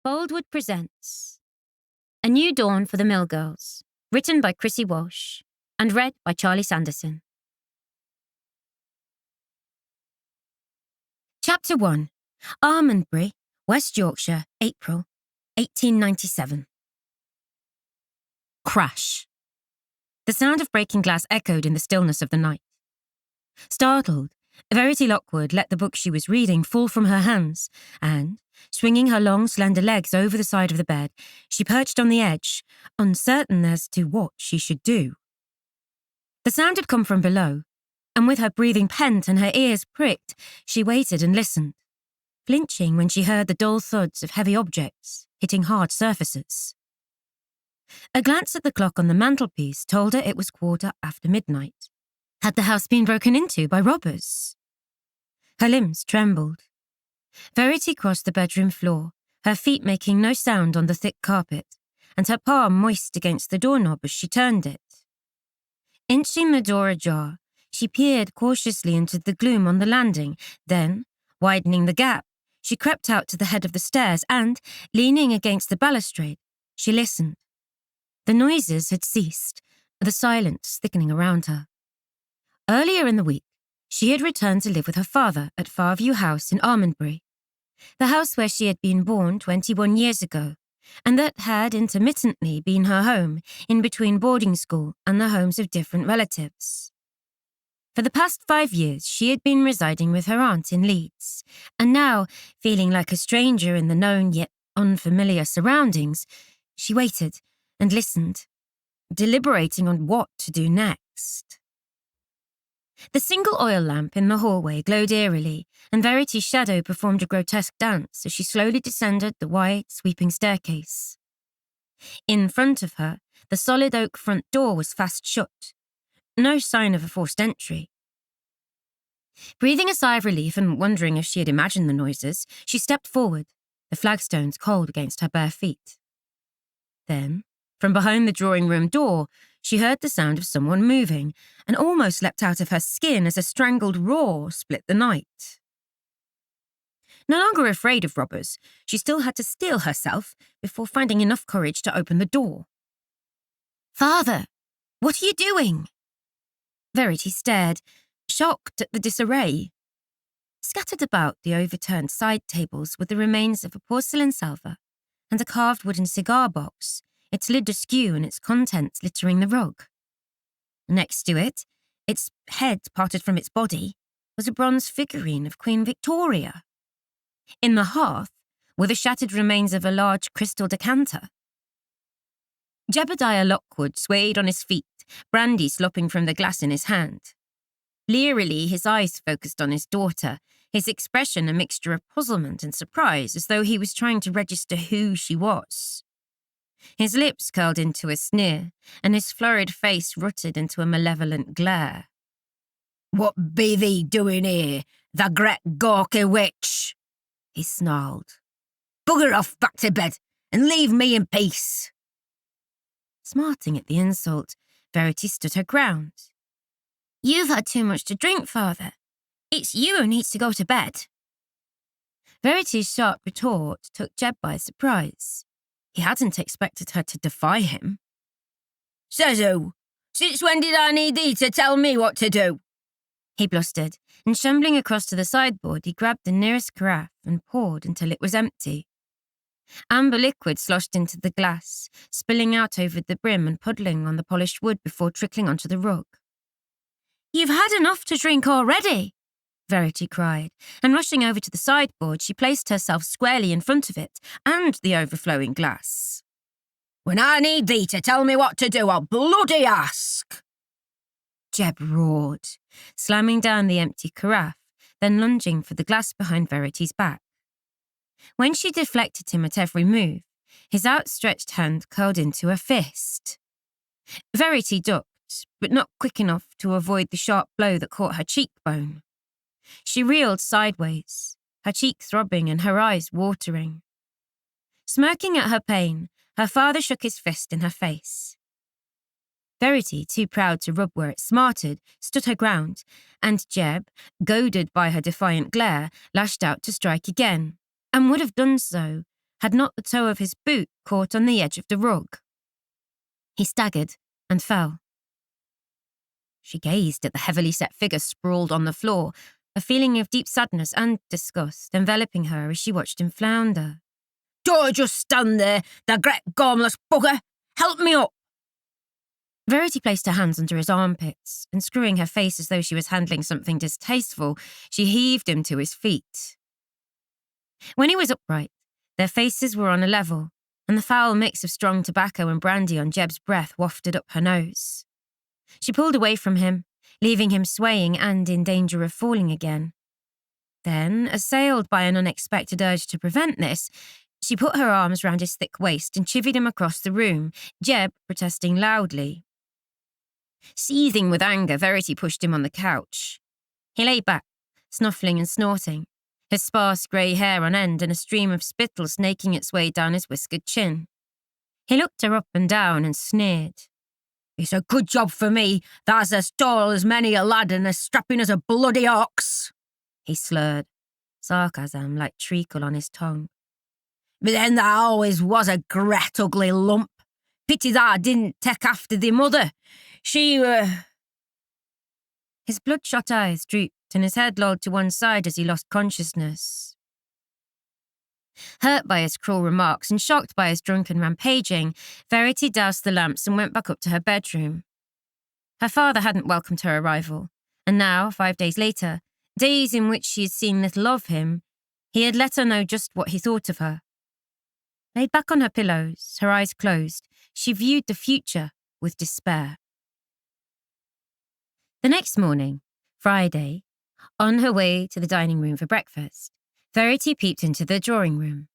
Boldwood presents A New Dawn for the Mill Girls, written by Chrissie Walsh and read by Charlie Sanderson. Chapter 1. Almondbury, West Yorkshire, April, 1897. Crash. The sound of breaking glass echoed in the stillness of the night. Startled, Verity Lockwood let the book she was reading fall from her hands, and, swinging her long, slender legs over the side of the bed, she perched on the edge, uncertain as to what she should do. The sound had come from below, and with her breathing pent and her ears pricked, she waited and listened, flinching when she heard the dull thuds of heavy objects hitting hard surfaces. A glance at the clock on the mantelpiece told her it was midnight. Had the house been broken into by robbers? Her limbs trembled. Verity crossed the bedroom floor, her feet making no sound on the thick carpet, and her palm moist against the doorknob as she turned it. Inching the door ajar, she peered cautiously into the gloom on the landing, then, widening the gap, she crept out to the head of the stairs and, leaning against the balustrade, she listened. The noises had ceased, the silence thickening around her. Earlier in the week, she had returned to live with her father at Farview House in Almondbury, the house where she had been born 21 years ago, and that had intermittently been her home in between boarding school and the homes of different relatives. For the past 5 years, she had been residing with her aunt in Leeds, and now, feeling like a stranger in the known yet unfamiliar surroundings, she waited and listened, deliberating on what to do next. The single oil lamp in the hallway glowed eerily, and Verity's shadow performed a grotesque dance as she slowly descended the wide, sweeping staircase. In front of her, the solid oak front door was fast shut. No sign of a forced entry. Breathing a sigh of relief and wondering if she had imagined the noises, she stepped forward, the flagstones cold against her bare feet. Then, from behind the drawing-room door, she heard the sound of someone moving and almost leapt out of her skin as a strangled roar split the night. No longer afraid of robbers, she still had to steel herself before finding enough courage to open the door. "Father, what are you doing?" Verity stared, shocked at the disarray. Scattered about the overturned side tables were the remains of a porcelain salver and a carved wooden cigar box, its lid askew and its contents littering the rug. Next to it, its head parted from its body, was a bronze figurine of Queen Victoria. In the hearth were the shattered remains of a large crystal decanter. Jebediah Lockwood swayed on his feet, brandy slopping from the glass in his hand. Blearily, his eyes focused on his daughter, his expression a mixture of puzzlement and surprise, as though he was trying to register who she was. His lips curled into a sneer, and his florid face rutted into a malevolent glare. "What be thee doing here, the great gawky witch?" he snarled. "Bugger off back to bed, and leave me in peace." Smarting at the insult, Verity stood her ground. "You've had too much to drink, Father. It's you who needs to go to bed." Verity's sharp retort took Jeb by surprise. He hadn't expected her to defy him. "Says who? Since when did I need thee to tell me what to do?" he blustered, and shambling across to the sideboard, he grabbed the nearest carafe and poured until it was empty. Amber liquid sloshed into the glass, spilling out over the brim and puddling on the polished wood before trickling onto the rug. "You've had enough to drink already," Verity cried, and rushing over to the sideboard, she placed herself squarely in front of it and the overflowing glass. "When I need thee to tell me what to do, I'll bloody ask!" Jeb roared, slamming down the empty carafe, then lunging for the glass behind Verity's back. When she deflected him at every move, his outstretched hand curled into a fist. Verity ducked, but not quick enough to avoid the sharp blow that caught her cheekbone. She reeled sideways, her cheek throbbing and her eyes watering. Smirking at her pain, her father shook his fist in her face. Verity, too proud to rub where it smarted, stood her ground, and Jeb, goaded by her defiant glare, lashed out to strike again, and would have done so had not the toe of his boot caught on the edge of the rug. He staggered and fell. She gazed at the heavily set figure sprawled on the floor, a feeling of deep sadness and disgust enveloping her as she watched him flounder. "Don't just stand there, the great gormless bugger! Help me up!" Verity placed her hands under his armpits, and screwing her face as though she was handling something distasteful, she heaved him to his feet. When he was upright, their faces were on a level, and the foul mix of strong tobacco and brandy on Jeb's breath wafted up her nose. She pulled away from him, leaving him swaying and in danger of falling again. Then, assailed by an unexpected urge to prevent this, she put her arms round his thick waist and chivied him across the room, Jeb protesting loudly. Seething with anger, Verity pushed him on the couch. He lay back, snuffling and snorting, his sparse grey hair on end and a stream of spittle snaking its way down his whiskered chin. He looked her up and down and sneered. "It's a good job for me, that's as tall as many a lad and as strapping as a bloody ox," he slurred, sarcasm like treacle on his tongue. "But then there always was a great ugly lump. Pity that I didn't take after the mother. She were..." His bloodshot eyes drooped and his head lolled to one side as he lost consciousness. Hurt by his cruel remarks and shocked by his drunken rampaging, Verity doused the lamps and went back up to her bedroom. Her father hadn't welcomed her arrival, and now, 5 days later, days in which she had seen little of him, he had let her know just what he thought of her. Laid back on her pillows, her eyes closed, she viewed the future with despair. The next morning, Friday, on her way to the dining room for breakfast, Verity peeped into the drawing room.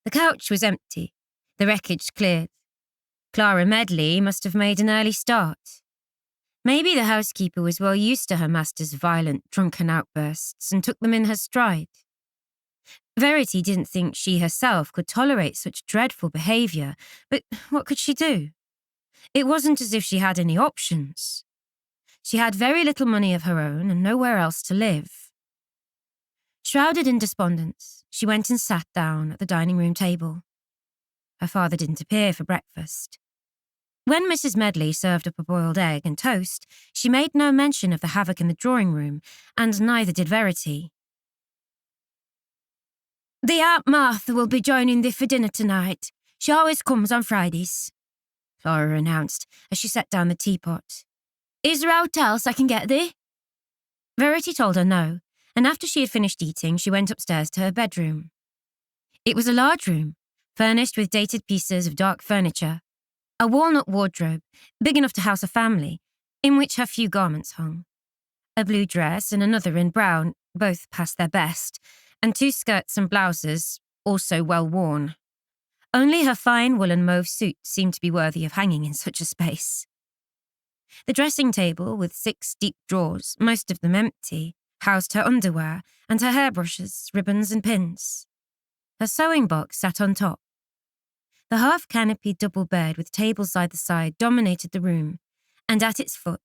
The couch was empty, the wreckage cleared. Clara Medley must have made an early start. Maybe the housekeeper was well used to her master's violent, drunken outbursts and took them in her stride. Verity didn't think she herself could tolerate such dreadful behaviour, but what could she do? It wasn't as if she had any options. She had very little money of her own and nowhere else to live. Shrouded in despondence, she went and sat down at the dining room table. Her father didn't appear for breakfast. When Mrs. Medley served up a boiled egg and toast, she made no mention of the havoc in the drawing room, and neither did Verity. "The Aunt Martha will be joining thee for dinner tonight. She always comes on Fridays," Clara announced as she set down the teapot. "Is there aught else I can get thee?" Verity told her no, and after she had finished eating, she went upstairs to her bedroom. It was a large room, furnished with dated pieces of dark furniture, a walnut wardrobe, big enough to house a family, in which her few garments hung, a blue dress and another in brown, both past their best, and 2 skirts and blouses, also well worn. Only her fine woolen mauve suit seemed to be worthy of hanging in such a space. The dressing table, with 6 deep drawers, most of them empty, housed her underwear and her hairbrushes, ribbons and pins. Her sewing box sat on top. The half-canopied double bed with tables side to side dominated the room, and at its foot,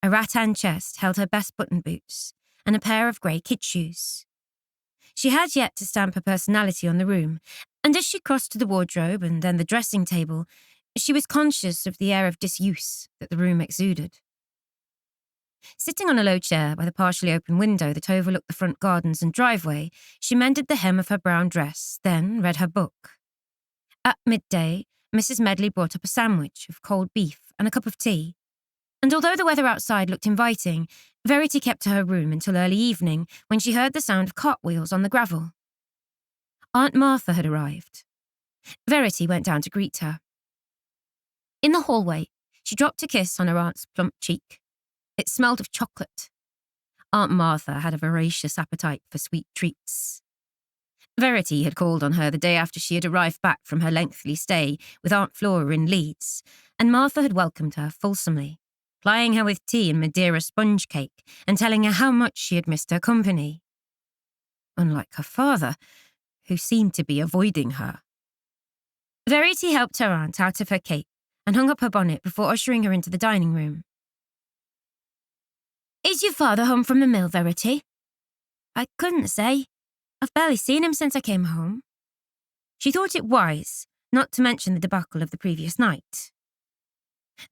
a rattan chest held her best button boots and a pair of grey kid shoes. She had yet to stamp her personality on the room, and as she crossed to the wardrobe and then the dressing table, she was conscious of the air of disuse that the room exuded. Sitting on a low chair by the partially open window that overlooked the front gardens and driveway, she mended the hem of her brown dress, then read her book. At midday, Mrs. Medley brought up a sandwich of cold beef and a cup of tea, and although the weather outside looked inviting, Verity kept to her room until early evening when she heard the sound of cartwheels on the gravel. Aunt Martha had arrived. Verity went down to greet her. In the hallway, she dropped a kiss on her aunt's plump cheek. It smelled of chocolate. Aunt Martha had a voracious appetite for sweet treats. Verity had called on her the day after she had arrived back from her lengthy stay with Aunt Flora in Leeds, and Martha had welcomed her fulsomely, plying her with tea and Madeira sponge cake and telling her how much she had missed her company. Unlike her father, who seemed to be avoiding her. Verity helped her aunt out of her cape and hung up her bonnet before ushering her into the dining room. "Is your father home from the mill, Verity?" "I couldn't say. I've barely seen him since I came home." she thought it wise not to mention the debacle of the previous night.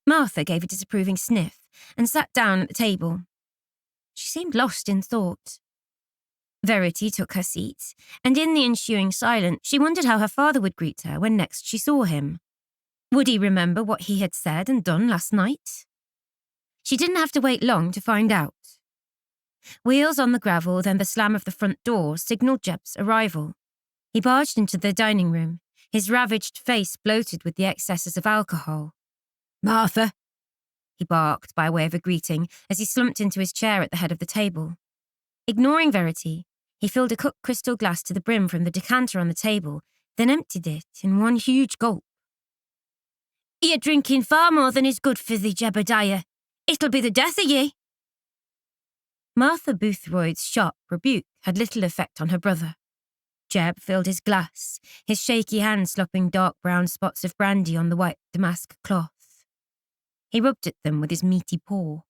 Martha gave a disapproving sniff and sat down at the table. She seemed lost in thought. Verity took her seat, and in the ensuing silence she wondered how her father would greet her when next she saw him. Would he remember what he had said and done last night? She didn't have to wait long to find out. Wheels on the gravel, then the slam of the front door signalled Jeb's arrival. He barged into the dining room, his ravaged face bloated with the excesses of alcohol. "Martha," he barked by way of a greeting as he slumped into his chair at the head of the table. Ignoring Verity, he filled a cut crystal glass to the brim from the decanter on the table, then emptied it in one huge gulp. "You're drinking far more than is good for thee, Jebediah. It'll be the death of ye." Martha Boothroyd's sharp rebuke had little effect on her brother. Jeb filled his glass, his shaky hand slopping dark brown spots of brandy on the white damask cloth. He rubbed at them with his meaty paw.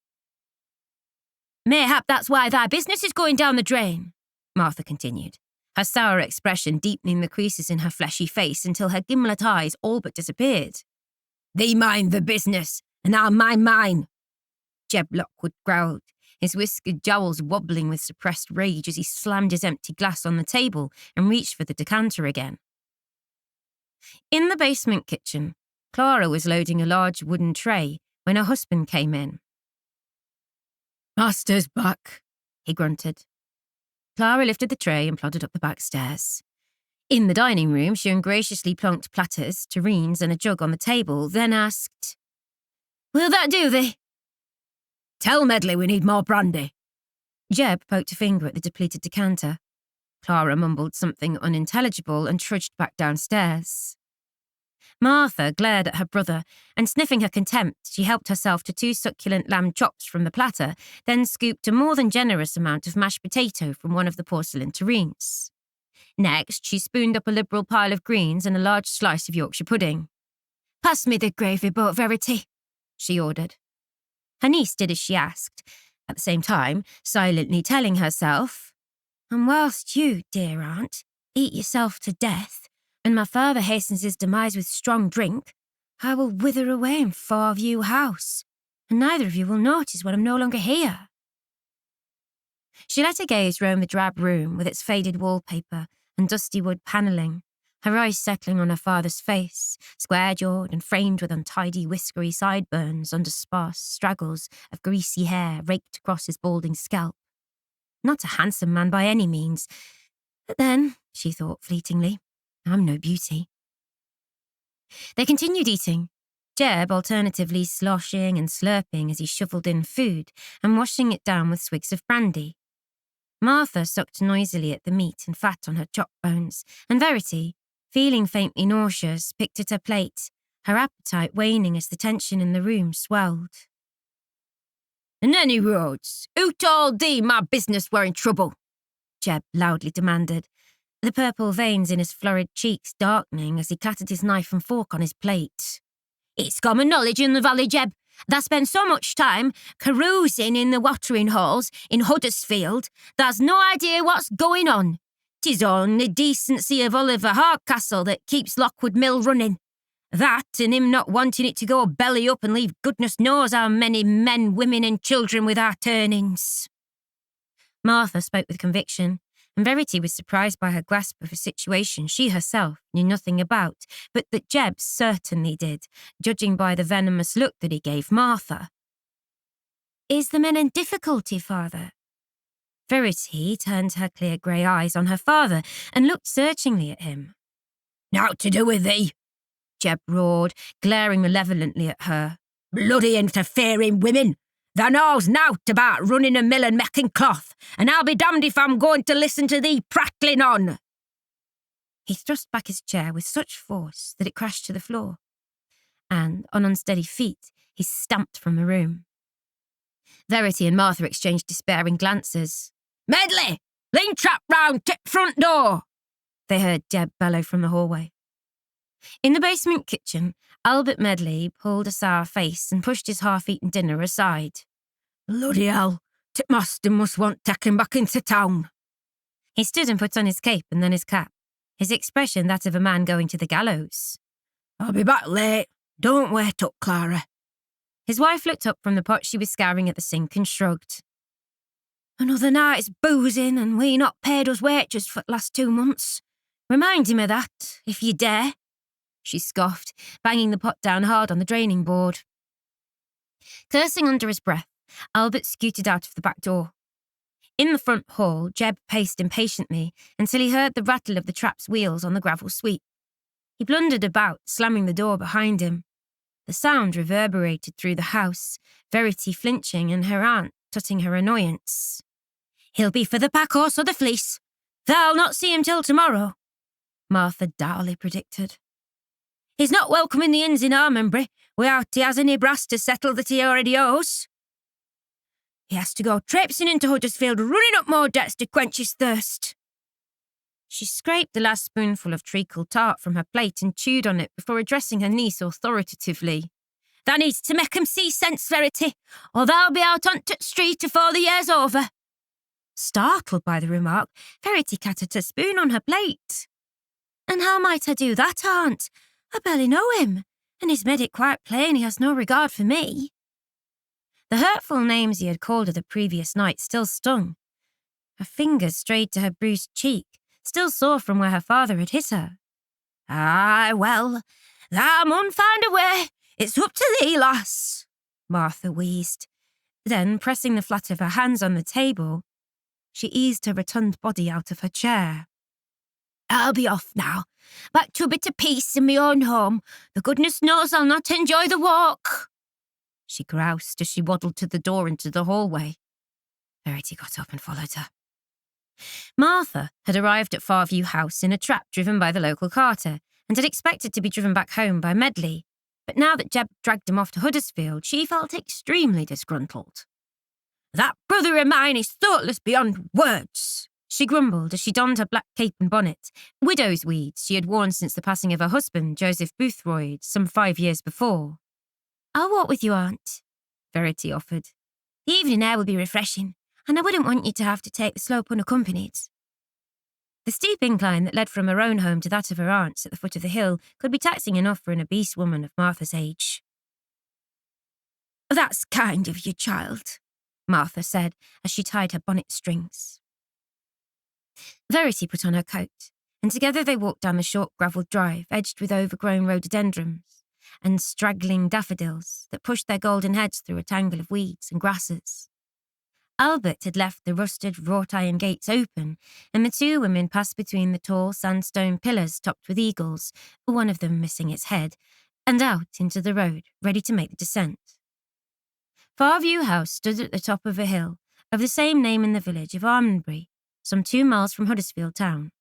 "Mayhap that's why thy business is going down the drain," Martha continued, her sour expression deepening the creases in her fleshy face until her gimlet eyes all but disappeared. "Thee mind the business, and I'll mind mine," Jeb Lockwood growled, his whiskered jowls wobbling with suppressed rage as he slammed his empty glass on the table and reached for the decanter again. In the basement kitchen, Clara was loading a large wooden tray when her husband came in. "Master's back," he grunted. Clara lifted the tray and plodded up the back stairs. In the dining room, she ungraciously plonked platters, tureens and a jug on the table, then asked, "Will that do thee?" "Tell Medley we need more brandy." Jeb poked a finger at the depleted decanter. Clara mumbled something unintelligible and trudged back downstairs. Martha glared at her brother, and sniffing her contempt, she helped herself to 2 succulent lamb chops from the platter, then scooped a more than generous amount of mashed potato from one of the porcelain tureens. Next, she spooned up a liberal pile of greens and a large slice of Yorkshire pudding. "Pass me the gravy boat, Verity," she ordered. Her niece did as she asked, at the same time silently telling herself, "And whilst you, dear aunt, eat yourself to death, and my father hastens his demise with strong drink, I will wither away in Farview House, and neither of you will notice when I'm no longer here." She let her gaze roam the drab room with its faded wallpaper and dusty wood panelling, her eyes settling on her father's face, square-jawed and framed with untidy whiskery sideburns under sparse straggles of greasy hair raked across his balding scalp. Not a handsome man by any means, but then, she thought fleetingly, I'm no beauty. They continued eating, Jeb alternatively sloshing and slurping as he shovelled in food and washing it down with swigs of brandy. Martha sucked noisily at the meat and fat on her chop bones, and Verity, feeling faintly nauseous, picked at her plate, her appetite waning as the tension in the room swelled. "And any roads, who told thee my business were in trouble?" Jeb loudly demanded, the purple veins in his florid cheeks darkening as he clattered his knife and fork on his plate. "It's common knowledge in the valley, Jeb. Thou spend so much time carousing in the watering holes in Huddersfield, thou's no idea what's going on. 'Tis only decency of Oliver Hardcastle that keeps Lockwood Mill running. That and him not wanting it to go belly up and leave goodness knows how many men, women and children without earnings." Martha spoke with conviction, and Verity was surprised by her grasp of a situation she herself knew nothing about, but that Jeb certainly did, judging by the venomous look that he gave Martha. "Is the men in difficulty, father?" Verity turned her clear grey eyes on her father and looked searchingly at him. "Naught to do with thee," Jeb roared, glaring malevolently at her. "Bloody interfering women! Thou knows nought about running a mill and making cloth, and I'll be damned if I'm going to listen to thee prattling on." He thrust back his chair with such force that it crashed to the floor, and, on unsteady feet, he stamped from the room. Verity and Martha exchanged despairing glances. "Medley! Lean trap round to front door!" they heard Jeb bellow from the hallway. In the basement kitchen, Albert Medley pulled a sour face and pushed his half-eaten dinner aside. "Bloody hell, t' master must want taken back into town." He stood and put on his cape and then his cap. his expression that of a man going to the gallows. "I'll be back late. Don't wait up, Clara." His wife looked up from the pot she was scouring at the sink and shrugged. "Another night's boozing and we not paid us wages for the last 2 months. Remind him of that, if you dare," she scoffed, banging the pot down hard on the draining board. Cursing under his breath, Albert scooted out of the back door. In the front hall, Jeb paced impatiently until he heard the rattle of the trap's wheels on the gravel sweep. He blundered about, slamming the door behind him. The sound reverberated through the house, Verity flinching and her aunt tutting her annoyance. "He'll be for the pack horse or the fleece. Thou'll not see him till tomorrow," Martha dourly predicted. "He's not welcome in the inns in Armonbury without he has any brass to settle that he already owes. He has to go traipsing into Huddersfield, running up more debts to quench his thirst." She scraped the last spoonful of treacle tart from her plate and chewed on it before addressing her niece authoritatively. "Thou needs to make 'em see sense, Verity, or thou'll be out on t' street afore the year's over." Startled by the remark, Verity catted her spoon on her plate. "And how might I do that, aunt? I barely know him, and he's made it quite plain he has no regard for me." The hurtful names he had called her the previous night still stung. Her fingers strayed to her bruised cheek, still sore from where her father had hit her. "Aye, well, thou mun find a way. It's up to thee, lass," Martha wheezed. Then, pressing the flat of her hands on the table, she eased her rotund body out of her chair. "I'll be off now. Back to a bit of peace in my own home. The goodness knows I'll not enjoy the walk," she groused as she waddled to the door into the hallway. Verity got up and followed her. Martha had arrived at Farview House in a trap driven by the local carter and had expected to be driven back home by Medley, but now that Jeb dragged him off to Huddersfield, she felt extremely disgruntled. "That brother of mine is thoughtless beyond words," she grumbled as she donned her black cape and bonnet, widow's weeds she had worn since the passing of her husband, Joseph Boothroyd, some 5 years before. "I'll walk with you, aunt," Verity offered. "The evening air will be refreshing, and I wouldn't want you to have to take the slope unaccompanied." The steep incline that led from her own home to that of her aunt's at the foot of the hill could be taxing enough for an obese woman of Martha's age. "That's kind of you, child," Martha said as she tied her bonnet strings. Verity put on her coat, and together they walked down the short gravelled drive edged with overgrown rhododendrons and straggling daffodils that pushed their golden heads through a tangle of weeds and grasses. Albert had left the rusted wrought-iron gates open, and the two women passed between the tall sandstone pillars topped with eagles, one of them missing its head, and out into the road, ready to make the descent. Farview House stood at the top of a hill of the same name in the village of Armonbury, some 2 miles from Huddersfield town.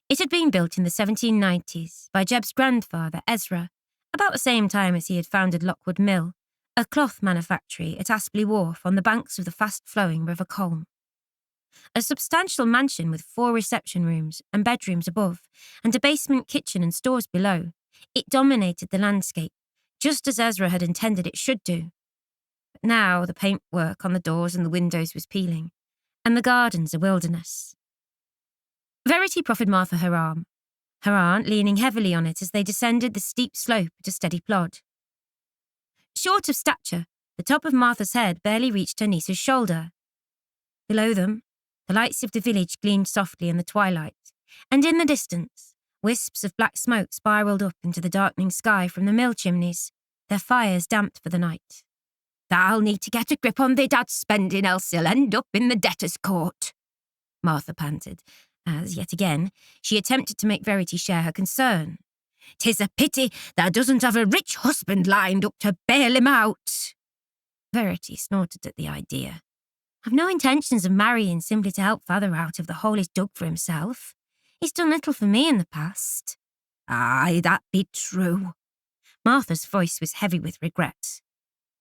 It had been built in the 1790s by Jeb's grandfather, Ezra, about the same time as he had founded Lockwood Mill, a cloth manufactory at Aspley Wharf on the banks of the fast-flowing River Colne. A substantial mansion with 4 reception rooms and bedrooms above, and a basement kitchen and stores below, it dominated the landscape, just as Ezra had intended it should do. But now the paintwork on the doors and the windows was peeling, and the gardens a wilderness. Verity proffered Martha her arm, her aunt leaning heavily on it as they descended the steep slope at a steady plod. Short of stature, the top of Martha's head barely reached her niece's shoulder. Below them, the lights of the village gleamed softly in the twilight, and in the distance, wisps of black smoke spiralled up into the darkening sky from the mill chimneys, their fires damped for the night. "Thou'll need to get a grip on thy dad's spending, else he'll end up in the debtor's court," Martha panted, as, yet again, she attempted to make Verity share her concern. "'Tis a pity thou doesn't have a rich husband lined up to bail him out." Verity snorted at the idea. "I've no intentions of marrying simply to help father out of the hole he's dug for himself. He's done little for me in the past." "Aye, that be true." Martha's voice was heavy with regret.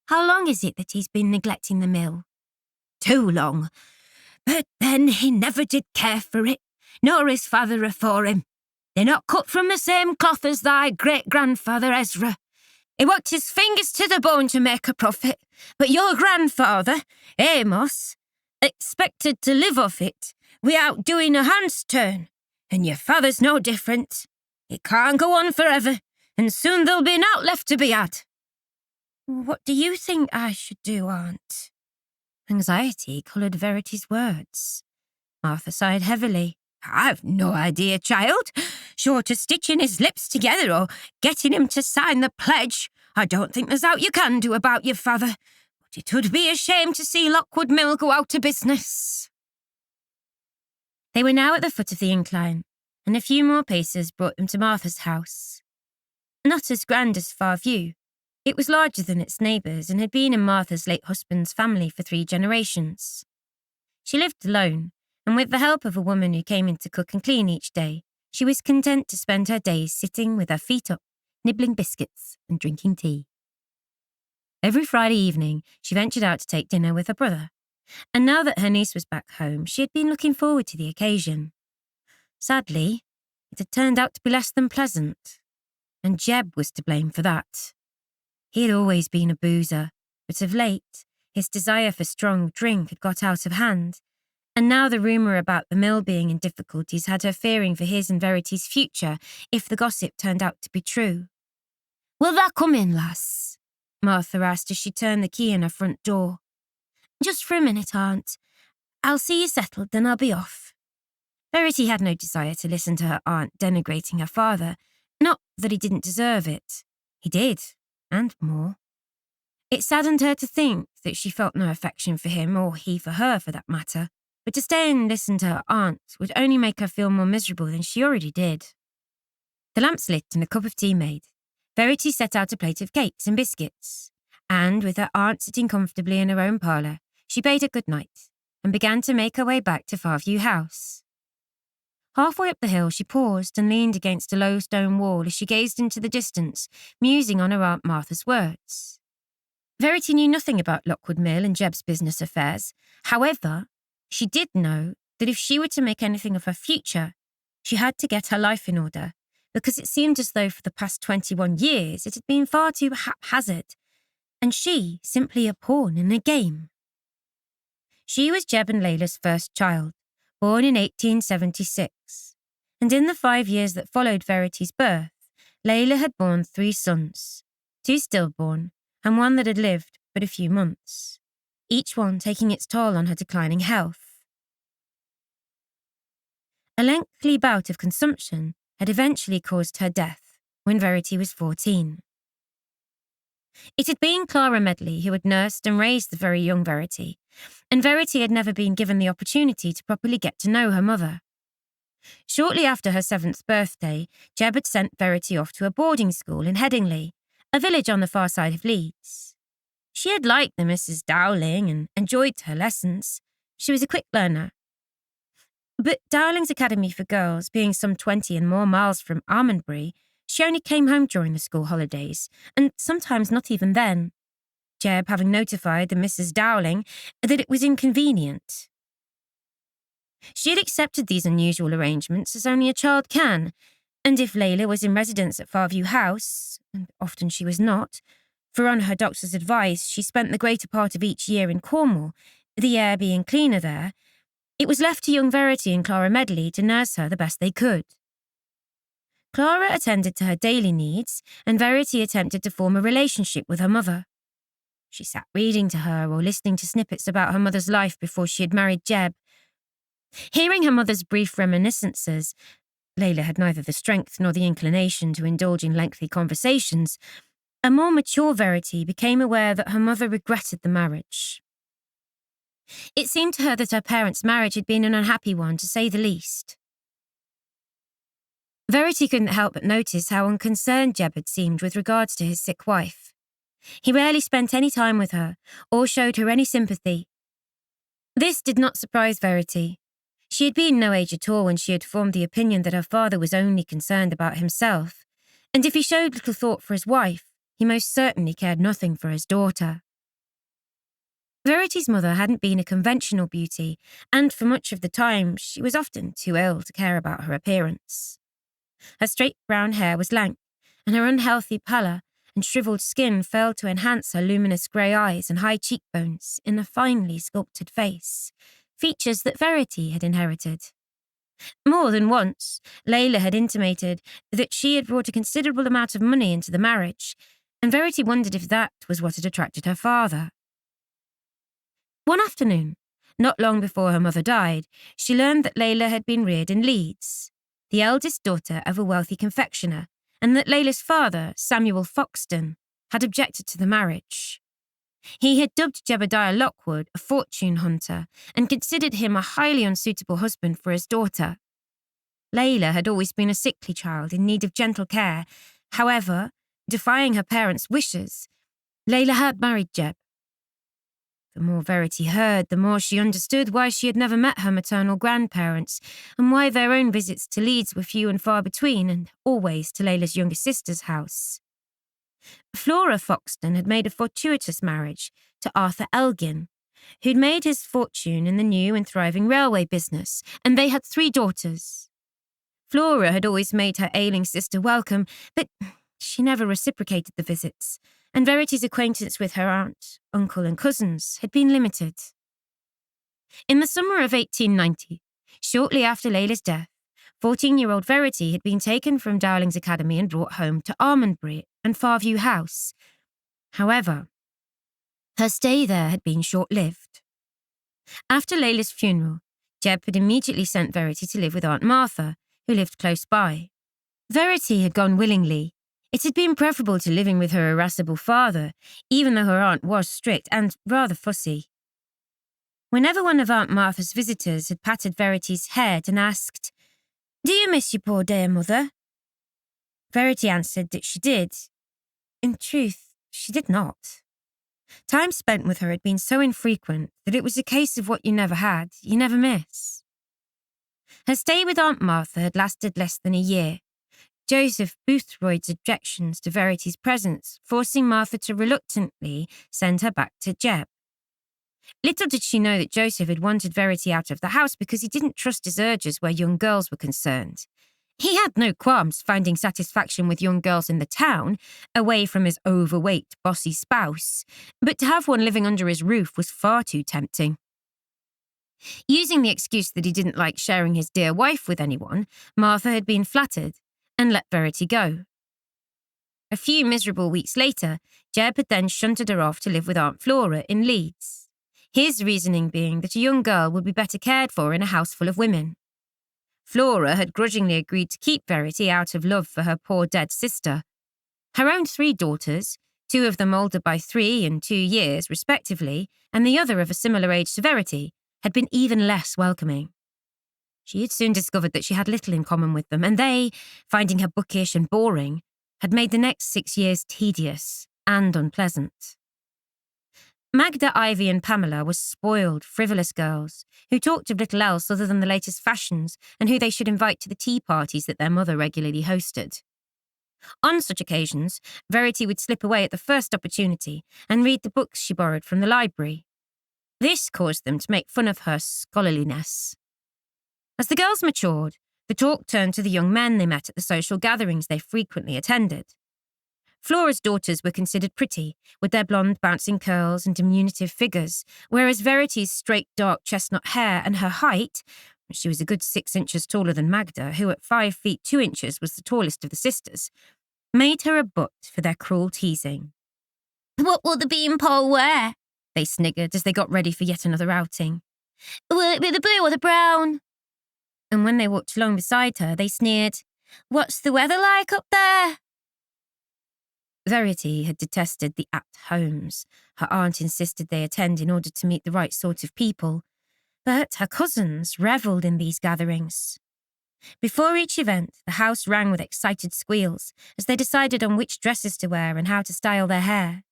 "How long is it that he's been neglecting the mill?" "Too long. But then he never did care for it, nor his father afore him. They're not cut from the same cloth as thy great-grandfather Ezra. He worked his fingers to the bone to make a profit, but your grandfather, Amos, expected to live off it without doing a hand's turn. And your father's no different. It can't go on forever, and soon there'll be naught left to be had." "What do you think I should do, Aunt?" Anxiety coloured Verity's words. Martha sighed heavily. "I've no idea, child. Short of stitching his lips together or getting him to sign the pledge, I don't think there's aught you can do about your father. But it would be a shame to see Lockwood Mill go out of business." They were now at the foot of the incline, and a few more paces brought them to Martha's house. Not as grand as Farview, it was larger than its neighbours and had been in Martha's late husband's family for 3 generations. She lived alone, and with the help of a woman who came in to cook and clean each day, she was content to spend her days sitting with her feet up, nibbling biscuits and drinking tea. Every Friday evening, she ventured out to take dinner with her brother, and now that her niece was back home, she had been looking forward to the occasion. Sadly, it had turned out to be less than pleasant, and Jeb was to blame for that. He had always been a boozer, but of late, his desire for strong drink had got out of hand, and now the rumour about the mill being in difficulties had her fearing for his and Verity's future if the gossip turned out to be true. "Will thou come in, lass?" Martha asked as she turned the key in her front door. "Just for a minute, Aunt. I'll see you settled, then I'll be off." Verity had no desire to listen to her aunt denigrating her father, not that he didn't deserve it. He did, and more. It saddened her to think that she felt no affection for him, or he for her for that matter, but to stay and listen to her aunt would only make her feel more miserable than she already did. The lamps lit and a cup of tea made, Verity set out a plate of cakes and biscuits, and with her aunt sitting comfortably in her own parlour, she bade her good night and began to make her way back to Farview House. Halfway up the hill, she paused and leaned against a low stone wall as she gazed into the distance, musing on her Aunt Martha's words. Verity knew nothing about Lockwood Mill and Jeb's business affairs. However, she did know that if she were to make anything of her future, she had to get her life in order, because it seemed as though for the past 21 years it had been far too haphazard, and she simply a pawn in a game. She was Jeb and Layla's first child, born in 1876, and in the 5 years that followed Verity's birth, Layla had borne 3 sons, 2 stillborn, and 1 that had lived but a few months, each one taking its toll on her declining health. A lengthy bout of consumption had eventually caused her death when Verity was 14. It had been Clara Medley who had nursed and raised the very young Verity, and Verity had never been given the opportunity to properly get to know her mother. Shortly after her 7th birthday, Jeb had sent Verity off to a boarding school in Headingley, a village on the far side of Leeds. She had liked the Mrs. Dowling and enjoyed her lessons. She was a quick learner. But Dowling's Academy for Girls, being some 20 and more miles from Almondbury, she only came home during the school holidays, and sometimes not even then, Jeb having notified the Mrs. Dowling that it was inconvenient. She had accepted these unusual arrangements as only a child can, and if Layla was in residence at Farview House, and often she was not, for on her doctor's advice she spent the greater part of each year in Cornwall, the air being cleaner there, it was left to young Verity and Clara Medley to nurse her the best they could. Clara attended to her daily needs, and Verity attempted to form a relationship with her mother. She sat reading to her or listening to snippets about her mother's life before she had married Jeb. Hearing her mother's brief reminiscences, Layla had neither the strength nor the inclination to indulge in lengthy conversations. A more mature Verity became aware that her mother regretted the marriage. It seemed to her that her parents' marriage had been an unhappy one, to say the least. Verity couldn't help but notice how unconcerned Jeb had seemed with regards to his sick wife. He rarely spent any time with her, or showed her any sympathy. This did not surprise Verity. She had been no age at all when she had formed the opinion that her father was only concerned about himself, and if he showed little thought for his wife, he most certainly cared nothing for his daughter. Verity's mother hadn't been a conventional beauty, and for much of the time she was often too ill to care about her appearance. Her straight brown hair was lank, and her unhealthy pallor and shriveled skin failed to enhance her luminous grey eyes and high cheekbones in a finely sculpted face, features that Verity had inherited. More than once, Layla had intimated that she had brought a considerable amount of money into the marriage, and Verity wondered if that was what had attracted her father. One afternoon, not long before her mother died, she learned that Layla had been reared in Leeds, the eldest daughter of a wealthy confectioner, and that Layla's father, Samuel Foxton, had objected to the marriage. He had dubbed Jebediah Lockwood a fortune hunter and considered him a highly unsuitable husband for his daughter. Layla had always been a sickly child in need of gentle care. However, defying her parents' wishes, Layla had married Jeb. The more Verity heard, the more she understood why she had never met her maternal grandparents and why their own visits to Leeds were few and far between and always to Layla's younger sister's house. Flora Foxton had made a fortuitous marriage to Arthur Elgin, who'd made his fortune in the new and thriving railway business, and they had 3 daughters. Flora had always made her ailing sister welcome, but she never reciprocated the visits, and Verity's acquaintance with her aunt, uncle and cousins had been limited. In the summer of 1890, shortly after Layla's death, 14-year-old Verity had been taken from Dowling's Academy and brought home to Almondbury and Farview House. However, her stay there had been short-lived. After Layla's funeral, Jeb had immediately sent Verity to live with Aunt Martha, who lived close by. Verity had gone willingly. It had been preferable to living with her irascible father, even though her aunt was strict and rather fussy. Whenever one of Aunt Martha's visitors had patted Verity's head and asked, "Do you miss your poor dear mother?" Verity answered that she did. In truth, she did not. Time spent with her had been so infrequent that it was a case of what you never had, you never miss. Her stay with Aunt Martha had lasted less than a year, Joseph Boothroyd's objections to Verity's presence forcing Martha to reluctantly send her back to Jeb. Little did she know that Joseph had wanted Verity out of the house because he didn't trust his urges where young girls were concerned. He had no qualms finding satisfaction with young girls in the town, away from his overweight, bossy spouse, but to have one living under his roof was far too tempting. Using the excuse that he didn't like sharing his dear wife with anyone, Martha had been flattered and let Verity go. A few miserable weeks later, Jeb had then shunted her off to live with Aunt Flora in Leeds, his reasoning being that a young girl would be better cared for in a house full of women. Flora had grudgingly agreed to keep Verity out of love for her poor dead sister. Her own 3 daughters, 2 of them older by 3 and 2 years respectively, and the other of a similar age to Verity, had been even less welcoming. She had soon discovered that she had little in common with them, and they, finding her bookish and boring, had made the next 6 years tedious and unpleasant. Magda, Ivy and Pamela were spoiled, frivolous girls who talked of little else other than the latest fashions and who they should invite to the tea parties that their mother regularly hosted. On such occasions, Verity would slip away at the first opportunity and read the books she borrowed from the library. This caused them to make fun of her scholarliness. As the girls matured, the talk turned to the young men they met at the social gatherings they frequently attended. Flora's daughters were considered pretty, with their blonde bouncing curls and diminutive figures, whereas Verity's straight dark chestnut hair and her height, she was a good 6 inches taller than Magda, who at 5 feet 2 inches was the tallest of the sisters, made her a butt for their cruel teasing. "What will the beanpole wear?" they sniggered as they got ready for yet another outing. "Will it be the blue or the brown?" And when they walked along beside her, they sneered, "What's the weather like up there?" Verity had detested the at-homes her aunt insisted they attend in order to meet the right sort of people, but her cousins revelled in these gatherings. Before each event, the house rang with excited squeals as they decided on which dresses to wear and how to style their hair.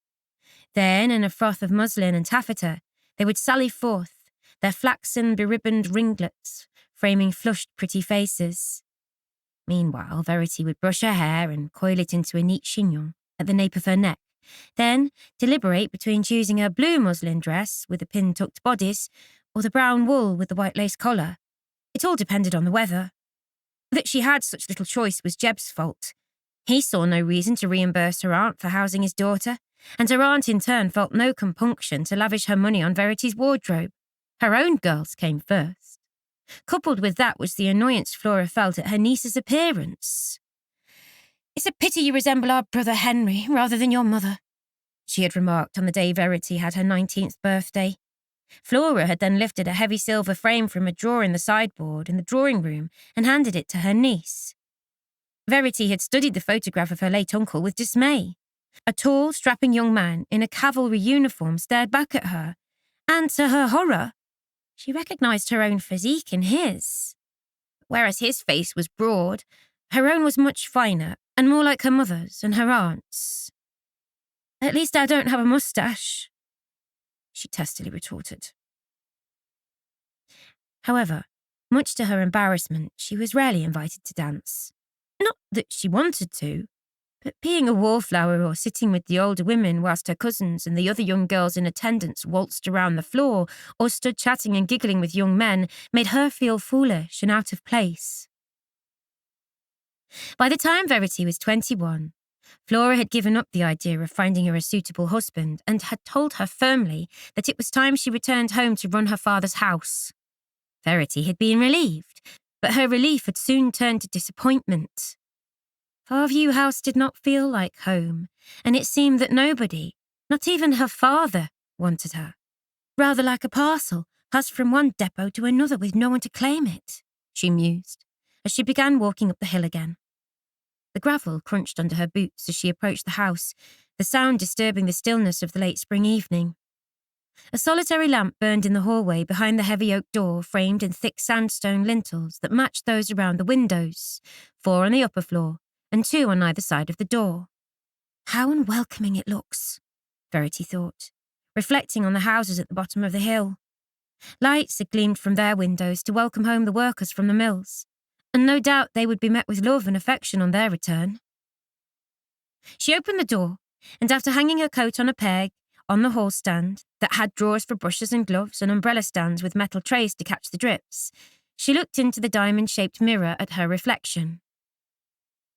Then, in a froth of muslin and taffeta, they would sally forth, their flaxen, beribboned ringlets framing flushed, pretty faces. Meanwhile, Verity would brush her hair and coil it into a neat chignon at the nape of her neck, then deliberate between choosing a blue muslin dress with a pin-tucked bodice or the brown wool with the white lace collar. It all depended on the weather. That she had such little choice was Jeb's fault. He saw no reason to reimburse her aunt for housing his daughter, and her aunt in turn felt no compunction to lavish her money on Verity's wardrobe. Her own girls came first. Coupled with that was the annoyance Flora felt at her niece's appearance. "It's a pity you resemble our brother Henry rather than your mother," she had remarked on the day Verity had her 19th birthday. Flora had then lifted a heavy silver frame from a drawer in the sideboard in the drawing room and handed it to her niece. Verity had studied the photograph of her late uncle with dismay. A tall, strapping young man in a cavalry uniform stared back at her, and to her horror, she recognised her own physique in his. Whereas his face was broad, her own was much finer and more like her mother's and her aunt's. "At least I don't have a moustache," she testily retorted. However, much to her embarrassment, she was rarely invited to dance. Not that she wanted to, but being a wallflower or sitting with the older women whilst her cousins and the other young girls in attendance waltzed around the floor or stood chatting and giggling with young men made her feel foolish and out of place. By the time Verity was 21, Flora had given up the idea of finding her a suitable husband and had told her firmly that it was time she returned home to run her father's house. Verity had been relieved, but her relief had soon turned to disappointment. Farview House did not feel like home, and it seemed that nobody, not even her father, wanted her. Rather like a parcel passed from one depot to another with no one to claim it, she mused, as she began walking up the hill again. The gravel crunched under her boots as she approached the house, the sound disturbing the stillness of the late spring evening. A solitary lamp burned in the hallway behind the heavy oak door framed in thick sandstone lintels that matched those around the windows, 4 on the upper floor and 2 on either side of the door. How unwelcoming it looks, Verity thought, reflecting on the houses at the bottom of the hill. Lights had gleamed from their windows to welcome home the workers from the mills, and no doubt they would be met with love and affection on their return. She opened the door, and after hanging her coat on a peg on the hall stand that had drawers for brushes and gloves and umbrella stands with metal trays to catch the drips, she looked into the diamond-shaped mirror at her reflection.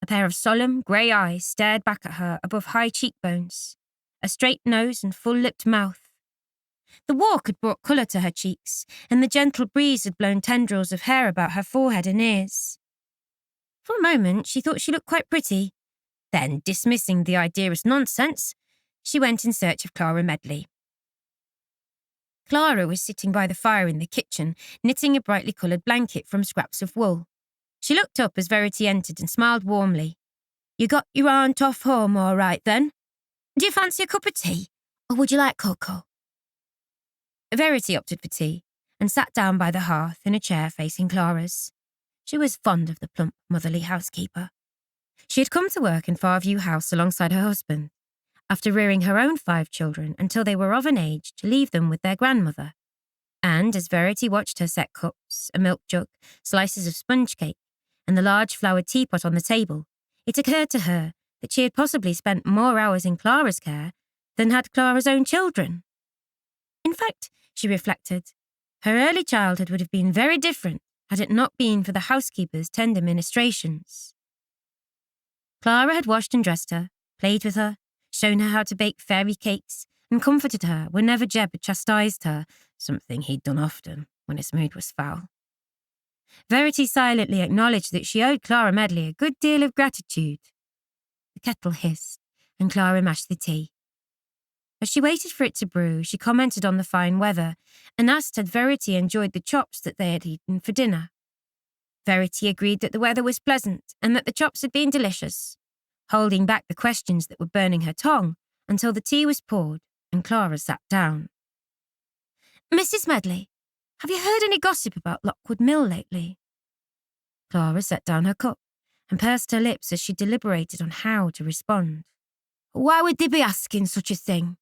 A pair of solemn, grey eyes stared back at her above high cheekbones, a straight nose and full-lipped mouth. The walk had brought colour to her cheeks, and the gentle breeze had blown tendrils of hair about her forehead and ears. For a moment, she thought she looked quite pretty. Then, dismissing the idea as nonsense, she went in search of Clara Medley. Clara was sitting by the fire in the kitchen, knitting a brightly coloured blanket from scraps of wool. She looked up as Verity entered and smiled warmly. "You got your aunt off home all right, then? Do you fancy a cup of tea, or would you like cocoa?" Verity opted for tea and sat down by the hearth in a chair facing Clara's. She was fond of the plump, motherly housekeeper. She had come to work in Farview House alongside her husband, after rearing her own 5 children until they were of an age to leave them with their grandmother. And as Verity watched her set cups, a milk jug, slices of sponge cake, and the large flowered teapot on the table, it occurred to her that she had possibly spent more hours in Clara's care than had Clara's own children. In fact, she reflected, her early childhood would have been very different had it not been for the housekeeper's tender ministrations. Clara had washed and dressed her, played with her, shown her how to bake fairy cakes, and comforted her whenever Jeb had chastised her, something he'd done often when his mood was foul. Verity silently acknowledged that she owed Clara Medley a good deal of gratitude. The kettle hissed, and Clara mashed the tea. As she waited for it to brew, she commented on the fine weather and asked had Verity enjoyed the chops that they had eaten for dinner. Verity agreed that the weather was pleasant and that the chops had been delicious, holding back the questions that were burning her tongue until the tea was poured and Clara sat down. "Mrs. Medley, have you heard any gossip about Lockwood Mill lately?" Clara set down her cup and pursed her lips as she deliberated on how to respond. "Why would they be asking such a thing?"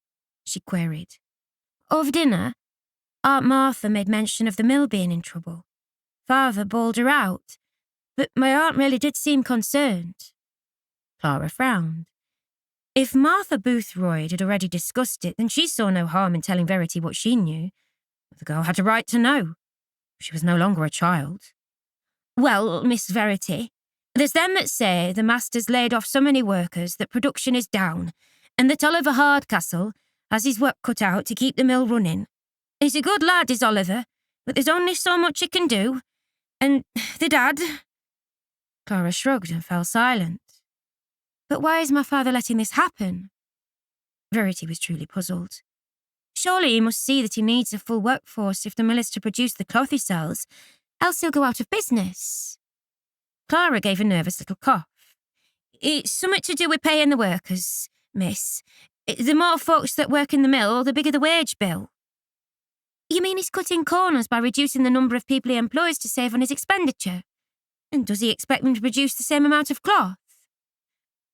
she queried. "Over dinner, Aunt Martha made mention of the mill being in trouble. Father bawled her out, but my aunt really did seem concerned." Clara frowned. If Martha Boothroyd had already discussed it, then she saw no harm in telling Verity what she knew. The girl had a right to know. She was no longer a child. "Well, Miss Verity, there's them that say the master's laid off so many workers that production is down, and that Oliver Hardcastle has his work cut out to keep the mill running. He's a good lad, is Oliver, but there's only so much he can do, And the dad? Clara shrugged and fell silent. But why is my father letting this happen? Verity was truly puzzled. Surely he must see that he needs a full workforce if the mill is to produce the cloth he sells, else he'll go out of business. Clara gave a nervous little cough. It's something to do with paying the workers, miss. The more folks that work in the mill, the bigger the wage bill. You mean he's cutting corners by reducing the number of people he employs to save on his expenditure? And does he expect them to produce the same amount of cloth?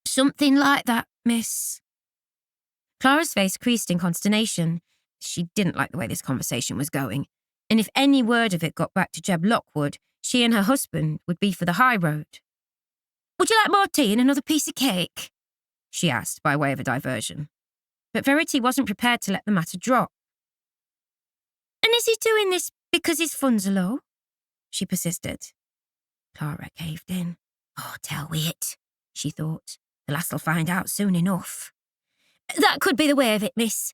Something like that, miss. Clara's face creased in consternation. She didn't like the way this conversation was going, and if any word of it got back to Jeb Lockwood, she and her husband would be for the high road. Would you like more tea and another piece of cake? She asked by way of a diversion. But Verity wasn't prepared to let the matter drop. And is he doing this because his funds are low? She persisted. Clara caved in. Oh, tell it, she thought. The lass'll find out soon enough. That could be the way of it, miss.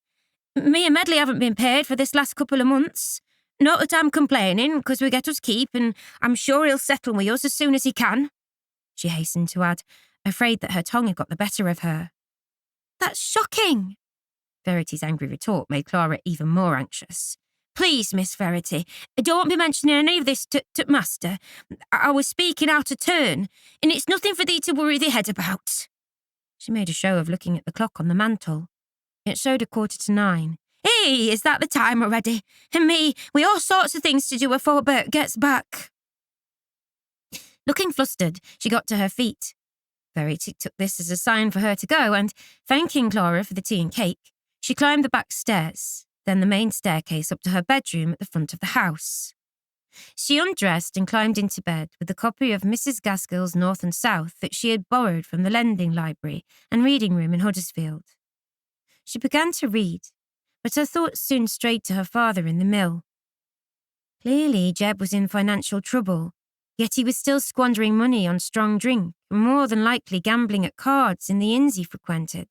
Me and Medley haven't been paid for this last couple of months. Not that I'm complaining, because we get us keep, and I'm sure he'll settle with us as soon as he can, she hastened to add, afraid that her tongue had got the better of her. That's shocking. Verity's angry retort made Clara even more anxious. Please, Miss Verity, don't be mentioning any of this to Master. I was speaking out of turn, and it's nothing for thee to worry thee head about. She made a show of looking at the clock on the mantel. It showed 9:15. Hey, is that the time already? And me, with all sorts of things to do before Bert gets back. Looking flustered, she got to her feet. Verity took this as a sign for her to go, and, thanking Clara for the tea and cake, she climbed the back stairs, then the main staircase up to her bedroom at the front of the house. She undressed and climbed into bed with a copy of Mrs. Gaskell's North and South that she had borrowed from the lending library and reading room in Huddersfield. She began to read, but her thoughts soon strayed to her father in the mill. Clearly, Jeb was in financial trouble, yet he was still squandering money on strong drink and more than likely gambling at cards in the inns he frequented.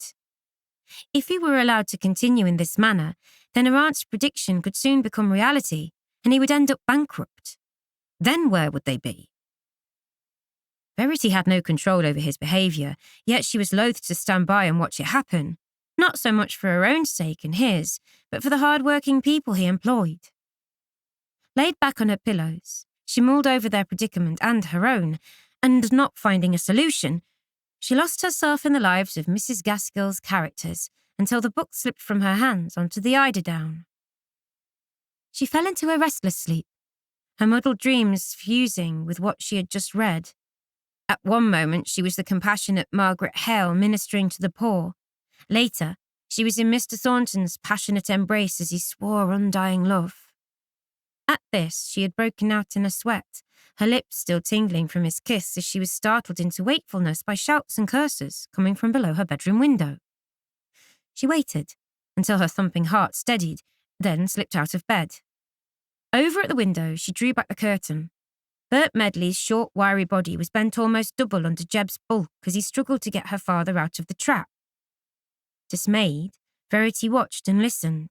If he were allowed to continue in this manner, then her aunt's prediction could soon become reality, and he would end up bankrupt. Then where would they be? Verity had no control over his behaviour, yet she was loath to stand by and watch it happen, not so much for her own sake and his, but for the hard-working people he employed. Laid back on her pillows, she mulled over their predicament and her own, and not finding a solution, she lost herself in the lives of Mrs. Gaskell's characters until the book slipped from her hands onto the eiderdown. She fell into a restless sleep, her muddled dreams fusing with what she had just read. At one moment, she was the compassionate Margaret Hale ministering to the poor. Later, she was in Mr. Thornton's passionate embrace as he swore undying love. At this, she had broken out in a sweat, her lips still tingling from his kiss as she was startled into wakefulness by shouts and curses coming from below her bedroom window. She waited until her thumping heart steadied, then slipped out of bed. Over at the window, she drew back the curtain. Bert Medley's short, wiry body was bent almost double under Jeb's bulk as he struggled to get her father out of the trap. Dismayed, Verity watched and listened.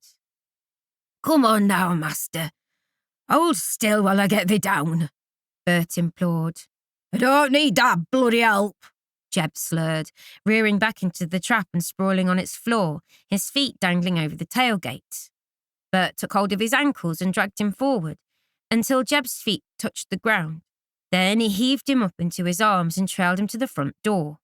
Come on now, master. Hold still while I get thee down, Bert implored. I don't need that bloody help, Jeb slurred, rearing back into the trap and sprawling on its floor, his feet dangling over the tailgate. Bert took hold of his ankles and dragged him forward, until Jeb's feet touched the ground. Then he heaved him up into his arms and trailed him to the front door.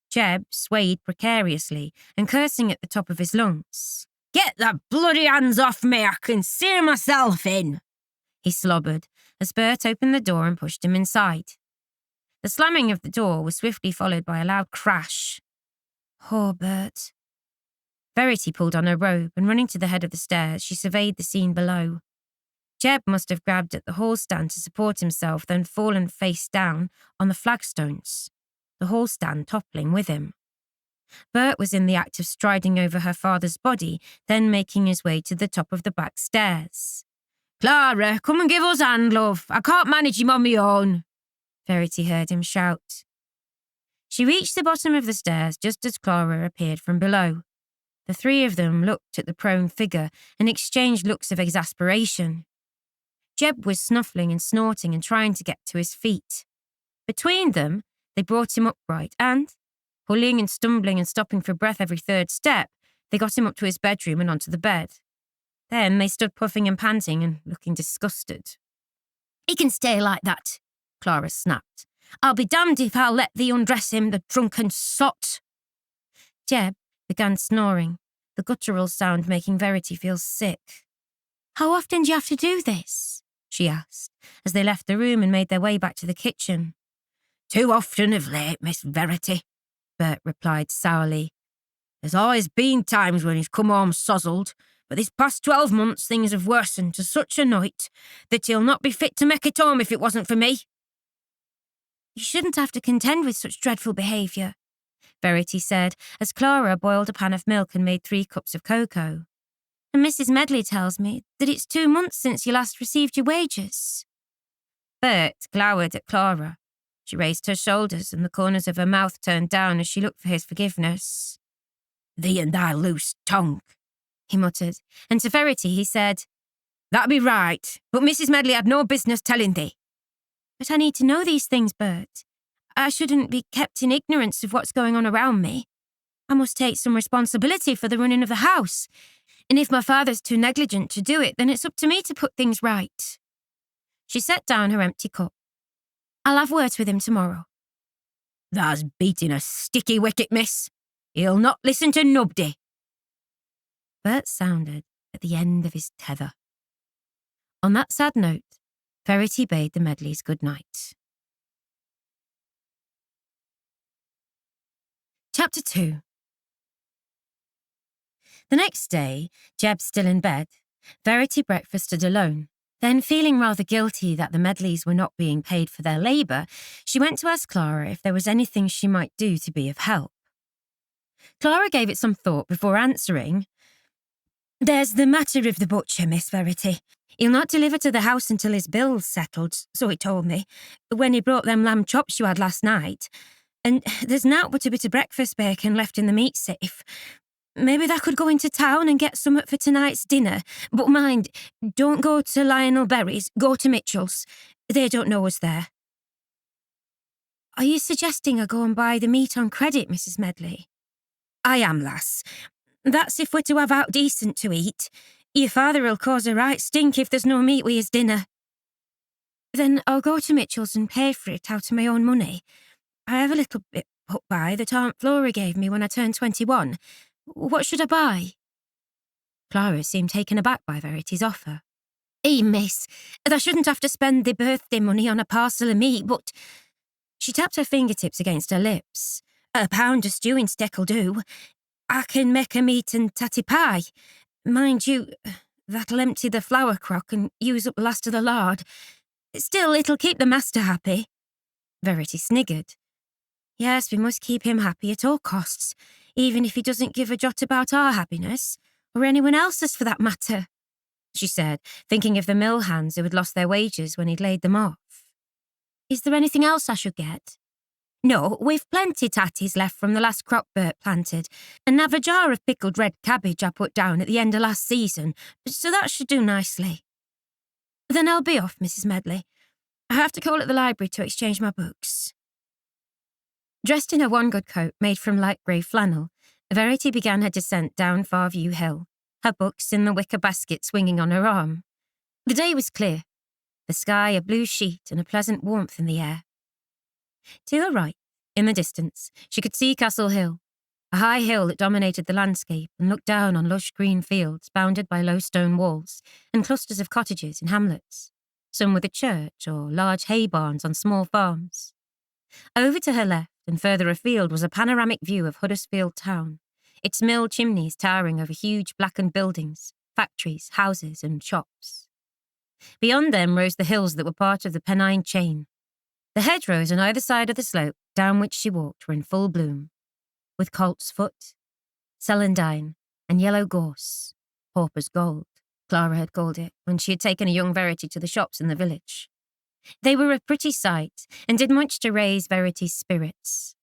Jeb swayed precariously and cursing at the top of his lungs. Get the bloody hands off me, I can see myself in, he slobbered as Bert opened the door and pushed him inside. The slamming of the door was swiftly followed by a loud crash. Poor Bert. Verity pulled on her robe and running to the head of the stairs, she surveyed the scene below. Jeb must have grabbed at the hall stand to support himself, then fallen face down on the flagstones, the hall stand toppling with him. Bert was in the act of striding over her father's body, then making his way to the top of the back stairs. Clara, come and give us hand, love. I can't manage him on my own, Verity heard him shout. She reached the bottom of the stairs just as Clara appeared from below. The three of them looked at the prone figure and exchanged looks of exasperation. Jeb was snuffling and snorting and trying to get to his feet. Between them, they brought him upright and, pulling and stumbling and stopping for breath every third step, they got him up to his bedroom and onto the bed. Then they stood puffing and panting and looking disgusted. "He can stay like that," Clara snapped. "I'll be damned if I'll let thee undress him, the drunken sot." Jeb began snoring, the guttural sound making Verity feel sick. "How often do you have to do this?" she asked, as they left the room and made their way back to the kitchen. "Too often of late, Miss Verity," Bert replied sourly. "There's always been times when he's come home sozzled, but this past 12 months things have worsened to such a night that he'll not be fit to make it home if it wasn't for me." "You shouldn't have to contend with such dreadful behaviour," Verity said, as Clara boiled a pan of milk and made 3 cups of cocoa. "And Mrs. Medley tells me that it's 2 months since you last received your wages." Bert glowered at Clara. She raised her shoulders and the corners of her mouth turned down as she looked for his forgiveness. "Thee and thy loose tongue," he muttered, and to Verity he said, "That be right, but Mrs. Medley had no business telling thee." "But I need to know these things, Bert. I shouldn't be kept in ignorance of what's going on around me. I must take some responsibility for the running of the house, and if my father's too negligent to do it, then it's up to me to put things right." She set down her empty cup. "I'll have words with him tomorrow." "Tha's beating a sticky wicket, miss. He'll not listen to nobody." Bert sounded at the end of his tether. On that sad note, Verity bade the Medleys good night. Chapter 2. The next day, Jeb still in bed, Verity breakfasted alone. Then, feeling rather guilty that the Medleys were not being paid for their labour, she went to ask Clara if there was anything she might do to be of help. Clara gave it some thought before answering. "There's the matter of the butcher, Miss Verity. He'll not deliver to the house until his bill's settled, so he told me, when he brought them lamb chops you had last night. And there's nowt but a bit of breakfast bacon left in the meat safe. Maybe I could go into town and get some for tonight's dinner. But mind, don't go to Lionel Berry's, go to Mitchell's. They don't know us there." "Are you suggesting I go and buy the meat on credit, Mrs. Medley?" "I am, lass. That's if we're to have out decent to eat. Your father'll cause a right stink if there's no meat with his dinner." "Then I'll go to Mitchell's and pay for it out of my own money. I have a little bit put by that Aunt Flora gave me when I turned 21. What should I buy?" Clara seemed taken aback by Verity's offer. Miss, I shouldn't have to spend the birthday money on a parcel of meat, but..." She tapped her fingertips against her lips. "A pound of stewing steak'll do. I can make a meat and tatty pie. Mind you, that'll empty the flour crock and use up the last of the lard. Still, it'll keep the master happy." Verity sniggered. "Yes, we must keep him happy at all costs, even if he doesn't give a jot about our happiness, or anyone else's for that matter," she said, thinking of the mill hands who had lost their wages when he'd laid them off. "Is there anything else I should get?" "No, we've plenty tatties left from the last crop Bert planted, and have a jar of pickled red cabbage I put down at the end of last season, so that should do nicely." "Then I'll be off, Mrs. Medley. I have to call at the library to exchange my books." Dressed in her one good coat made from light grey flannel, Verity began her descent down Farview Hill, her books in the wicker basket swinging on her arm. The day was clear, the sky a blue sheet and a pleasant warmth in the air. To her right, in the distance, she could see Castle Hill, a high hill that dominated the landscape and looked down on lush green fields bounded by low stone walls and clusters of cottages and hamlets, some with a church or large hay barns on small farms. Over to her left and further afield was a panoramic view of Huddersfield town, its mill chimneys towering over huge blackened buildings, factories, houses and shops. Beyond them rose the hills that were part of the Pennine chain. The hedgerows on either side of the slope down which she walked were in full bloom, with colt's foot, celandine and yellow gorse, pauper's gold, Clara had called it when she had taken a young Verity to the shops in the village. They were a pretty sight and did much to raise Verity's spirits.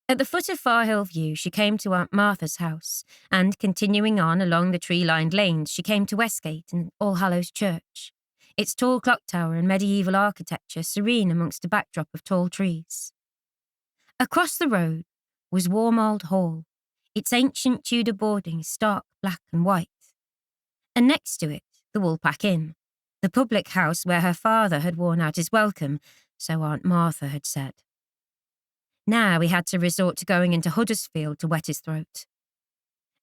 At the foot of Far Hill View, she came to Aunt Martha's house, and continuing on along the tree-lined lanes, she came to Westgate and All Hallows Church. its tall clock tower and medieval architecture serene amongst a backdrop of tall trees. Across the road was Wormold Hall, its ancient Tudor boarding stark black and white. And next to it, the Woolpack Inn, the public house where her father had worn out his welcome, so Aunt Martha had said. Now he had to resort to going into Huddersfield to wet his throat.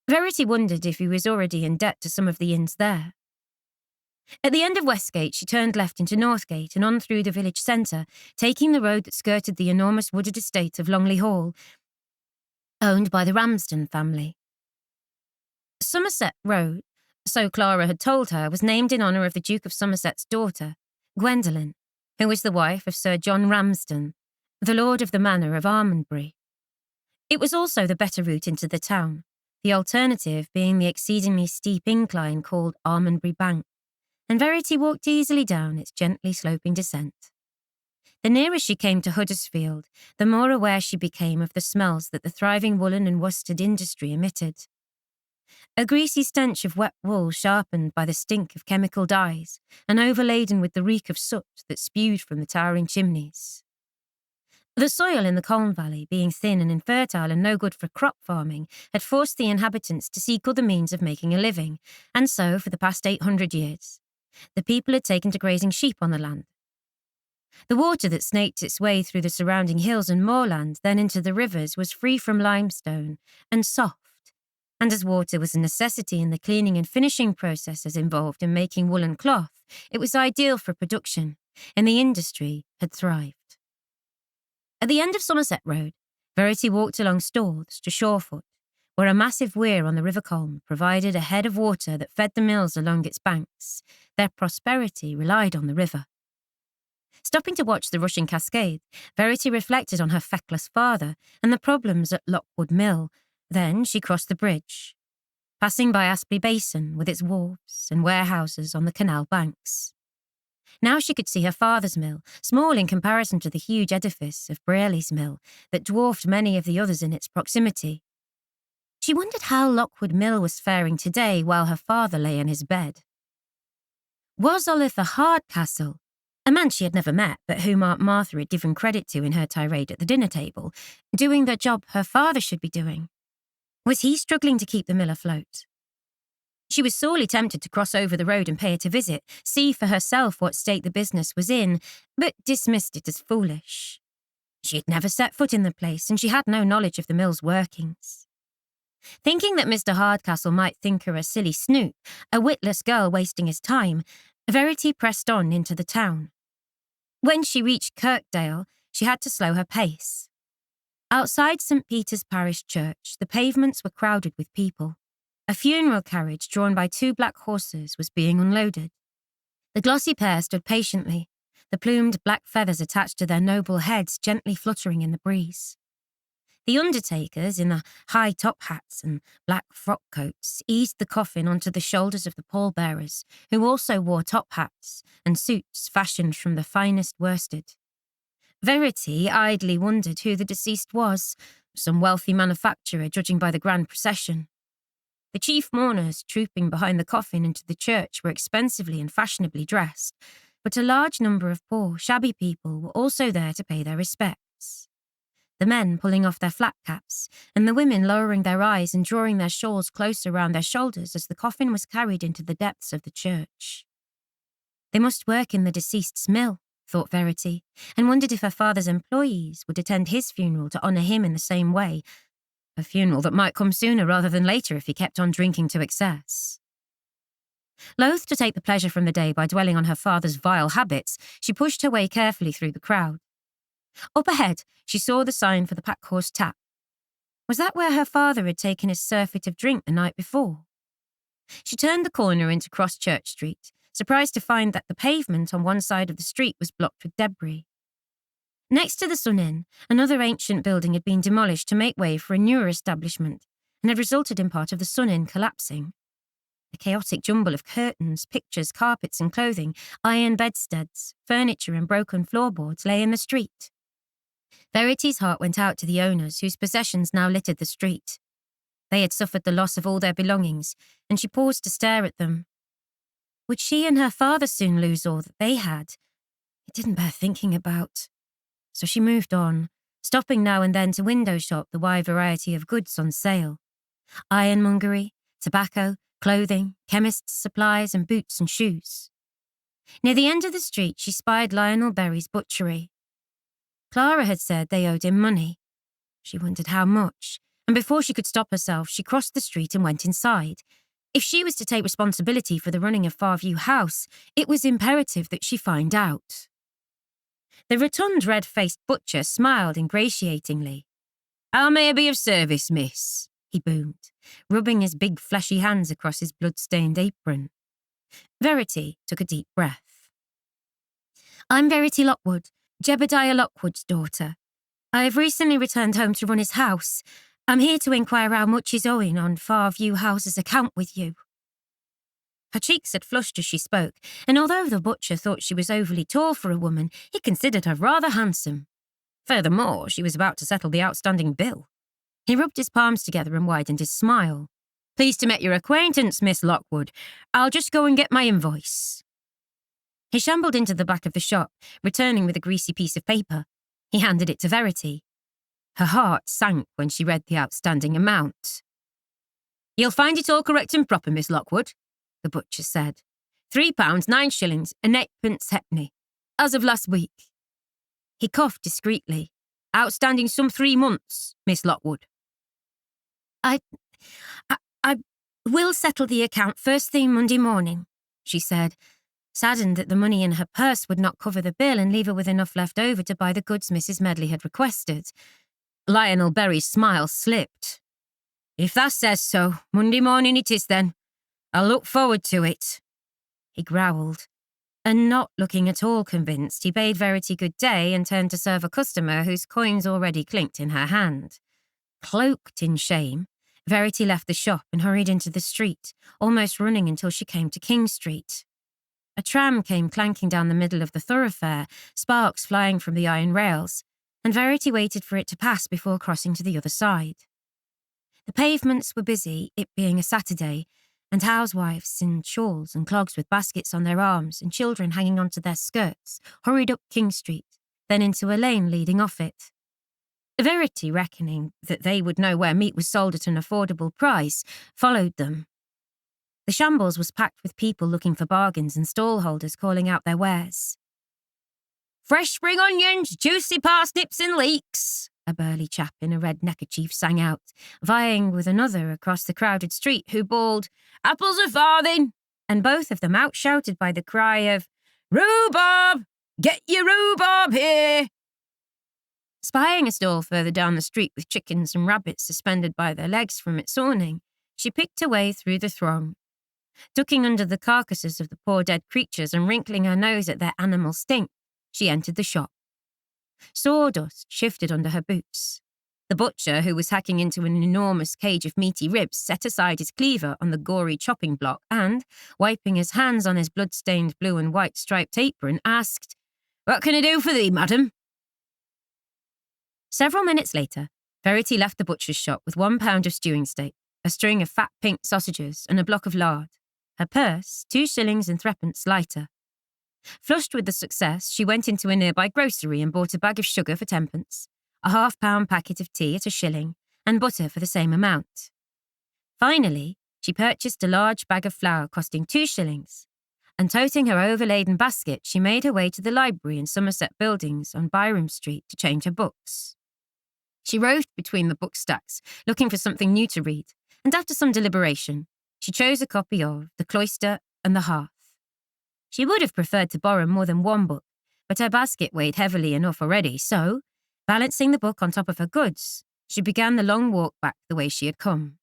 Verity wondered if he was already in debt to some of the inns there. At the end of Westgate, she turned left into Northgate and on through the village centre, taking the road that skirted the enormous wooded estate of Longley Hall, owned by the Ramsden family. Somerset Road, so Clara had told her, was named in honour of the Duke of Somerset's daughter, Gwendolen, who was the wife of Sir John Ramsden, the lord of the manor of Almondbury. It was also the better route into the town, the alternative being the exceedingly steep incline called Almondbury Bank, and Verity walked easily down its gently sloping descent. The nearer she came to Huddersfield, the more aware she became of the smells that the thriving woolen and worsted industry emitted. A greasy stench of wet wool sharpened by the stink of chemical dyes and overladen with the reek of soot that spewed from the towering chimneys. The soil in the Colne Valley, being thin and infertile and no good for crop farming, had forced the inhabitants to seek other means of making a living, and so, for the past 800 years, the people had taken to grazing sheep on the land. The water that snaked its way through the surrounding hills and moorland, then into the rivers, was free from limestone and soft, and as water was a necessity in the cleaning and finishing processes involved in making woolen cloth, it was ideal for production, and the industry had thrived. At the end of Somerset Road, Verity walked along Stords to Shorefoot, where a massive weir on the River Colne provided a head of water that fed the mills along its banks. Their prosperity relied on the river. Stopping to watch the rushing cascade, Verity reflected on her feckless father and the problems at Lockwood Mill. Then she crossed the bridge, passing by Aspley Basin with its wharves and warehouses on the canal banks. Now she could see her father's mill, small in comparison to the huge edifice of Brearley's mill that dwarfed many of the others in its proximity. She wondered how Lockwood Mill was faring today while her father lay in his bed. Was Oliver Hardcastle, a man she had never met but whom Aunt Martha had given credit to in her tirade at the dinner table, doing the job her father should be doing? Was he struggling to keep the mill afloat? She was sorely tempted to cross over the road and pay it a visit, see for herself what state the business was in, but dismissed it as foolish. She had never set foot in the place, and she had no knowledge of the mill's workings. Thinking that Mr. Hardcastle might think her a silly snoot, a witless girl wasting his time, Verity pressed on into the town. When she reached Kirkdale, she had to slow her pace. Outside St. Peter's Parish Church, the pavements were crowded with people. A funeral carriage drawn by 2 black horses was being unloaded. The glossy pair stood patiently, the plumed black feathers attached to their noble heads gently fluttering in the breeze. The undertakers, in their high top hats and black frock coats, eased the coffin onto the shoulders of the pallbearers, who also wore top hats and suits fashioned from the finest worsted. Verity idly wondered who the deceased was, some wealthy manufacturer judging by the grand procession. The chief mourners trooping behind the coffin into the church were expensively and fashionably dressed, but a large number of poor, shabby people were also there to pay their respects. The men pulling off their flat caps, and the women lowering their eyes and drawing their shawls closer round their shoulders as the coffin was carried into the depths of the church. They must work in the deceased's mill, thought Verity, and wondered if her father's employees would attend his funeral to honour him in the same way, a funeral that might come sooner rather than later if he kept on drinking to excess. Loath to take the pleasure from the day by dwelling on her father's vile habits, she pushed her way carefully through the crowd. Up ahead, she saw the sign for the Packhorse Tap. Was that where her father had taken his surfeit of drink the night before? She turned the corner into Cross Church Street, surprised to find that the pavement on one side of the street was blocked with debris. Next to the Sun Inn, another ancient building had been demolished to make way for a newer establishment and had resulted in part of the Sun Inn collapsing. A chaotic jumble of curtains, pictures, carpets and clothing, iron bedsteads, furniture and broken floorboards lay in the street. Verity's heart went out to the owners whose possessions now littered the street. They had suffered the loss of all their belongings, and she paused to stare at them. Would she and her father soon lose all that they had? It didn't bear thinking about. So she moved on, stopping now and then to window shop the wide variety of goods on sale. Ironmongery, tobacco, clothing, chemists' supplies and boots and shoes. Near the end of the street she spied Lionel Berry's butchery. Clara had said they owed him money. She wondered how much, and before she could stop herself she crossed the street and went inside. If she was to take responsibility for the running of Farview House, it was imperative that she find out. The rotund, red-faced butcher smiled ingratiatingly. "How may I be of service, miss?" he boomed, rubbing his big fleshy hands across his blood-stained apron. Verity took a deep breath. "I'm Verity Lockwood, Jebediah Lockwood's daughter. I have recently returned home to run his house. I'm here to inquire how much is owing on Farview House's account with you." Her cheeks had flushed as she spoke, and although the butcher thought she was overly tall for a woman, he considered her rather handsome. Furthermore, she was about to settle the outstanding bill. He rubbed his palms together and widened his smile. "Pleased to make your acquaintance, Miss Lockwood. I'll just go and get my invoice." He shambled into the back of the shop, returning with a greasy piece of paper. He handed it to Verity. Her heart sank when she read the outstanding amount. "You'll find it all correct and proper, Miss Lockwood," the butcher said. £3, 9 shillings and 8 halfpenny, as of last week. He coughed discreetly. "Outstanding sum 3 months, Miss Lockwood." I will settle the account first thing Monday morning," she said, saddened that the money in her purse would not cover the bill and leave her with enough left over to buy the goods Mrs. Medley had requested. Lionel Berry's smile slipped. "If that says so, Monday morning it is then. I'll look forward to it," he growled. And not looking at all convinced, he bade Verity good day and turned to serve a customer whose coins already clinked in her hand. Cloaked in shame, Verity left the shop and hurried into the street, almost running until she came to King Street. A tram came clanking down the middle of the thoroughfare, sparks flying from the iron rails, and Verity waited for it to pass before crossing to the other side. The pavements were busy, it being a Saturday, and housewives in shawls and clogs with baskets on their arms and children hanging onto their skirts hurried up King Street, then into a lane leading off it. Verity, reckoning that they would know where meat was sold at an affordable price, followed them. The shambles was packed with people looking for bargains and stall-holders calling out their wares. "Fresh spring onions, juicy parsnips and leeks," a burly chap in a red neckerchief sang out, vying with another across the crowded street who bawled, "Apples a farthing," and both of them outshouted by the cry of, "Rhubarb! Get your rhubarb here!" Spying a stall further down the street with chickens and rabbits suspended by their legs from its awning, she picked her way through the throng. Ducking under the carcasses of the poor dead creatures and wrinkling her nose at their animal stink, she entered the shop. Sawdust shifted under her boots. The butcher, who was hacking into an enormous cage of meaty ribs, set aside his cleaver on the gory chopping block and, wiping his hands on his blood-stained blue and white striped apron, asked, "What can I do for thee, madam?" Several minutes later, Verity left the butcher's shop with 1 pound of stewing steak, a string of fat pink sausages and a block of lard. Her purse, 2 shillings and 3 lighter. Flushed with the success, she went into a nearby grocery and bought a bag of sugar for 10p, a half-pound packet of tea at 1 shilling, and butter for the same amount. Finally, she purchased a large bag of flour costing 2 shillings, and toting her overladen basket, she made her way to the library in Somerset Buildings on Byrom Street to change her books. She roved between the book stacks, looking for something new to read, and after some deliberation, she chose a copy of The Cloister and the Hearth. She would have preferred to borrow more than one book, but her basket weighed heavily enough already, so, balancing the book on top of her goods, she began the long walk back the way she had come.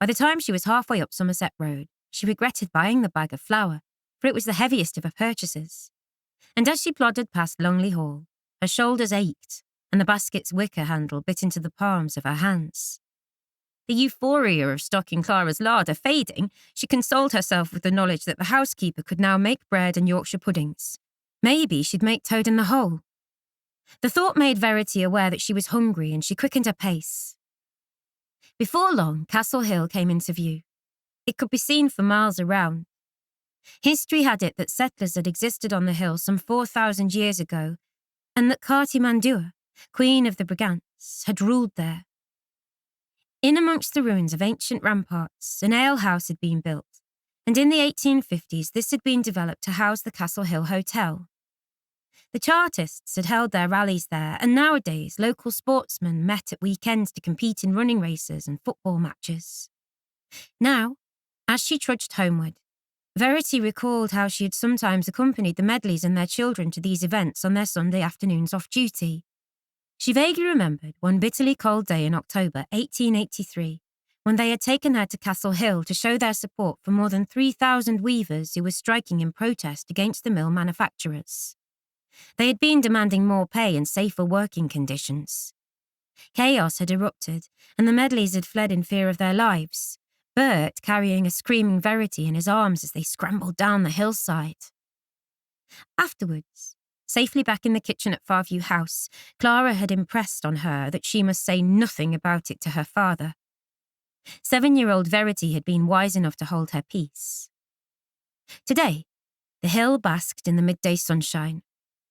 By the time she was halfway up Somerset Road, she regretted buying the bag of flour, for it was the heaviest of her purchases. And as she plodded past Longley Hall, her shoulders ached, and the basket's wicker handle bit into the palms of her hands. The euphoria of stocking Clara's larder fading, she consoled herself with the knowledge that the housekeeper could now make bread and Yorkshire puddings. Maybe she'd make toad in the hole. The thought made Verity aware that she was hungry, and she quickened her pace. Before long, Castle Hill came into view. It could be seen for miles around. History had it that settlers had existed on the hill some 4,000 years ago, and that Cartimandua, queen of the Brigantes, had ruled there. In amongst the ruins of ancient ramparts, an alehouse had been built, and in the 1850s this had been developed to house the Castle Hill Hotel. The Chartists had held their rallies there, and nowadays local sportsmen met at weekends to compete in running races and football matches. Now, as she trudged homeward, Verity recalled how she had sometimes accompanied the Medleys and their children to these events on their Sunday afternoons off duty. She vaguely remembered one bitterly cold day in October 1883, when they had taken her to Castle Hill to show their support for more than 3,000 weavers who were striking in protest against the mill manufacturers. They had been demanding more pay and safer working conditions. Chaos had erupted, and the Medleys had fled in fear of their lives, Bert carrying a screaming Verity in his arms as they scrambled down the hillside. Afterwards, safely back in the kitchen at Farview House, Clara had impressed on her that she must say nothing about it to her father. 7-year-old Verity had been wise enough to hold her peace. Today, the hill basked in the midday sunshine,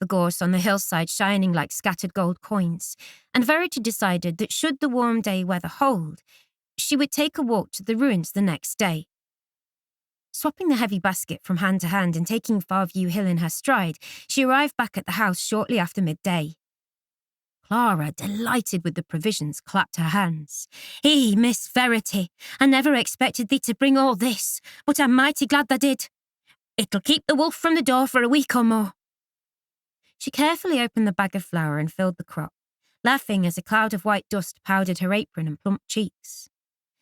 the gorse on the hillside shining like scattered gold coins, and Verity decided that should the warm day weather hold, she would take a walk to the ruins the next day. Swapping the heavy basket from hand to hand and taking Farview Hill in her stride, she arrived back at the house shortly after midday. Clara, delighted with the provisions, clapped her hands. Miss Verity, I never expected thee to bring all this, but I'm mighty glad thou did. It'll keep the wolf from the door for a week or more. She carefully opened the bag of flour and filled the crop, laughing as a cloud of white dust powdered her apron and plump cheeks.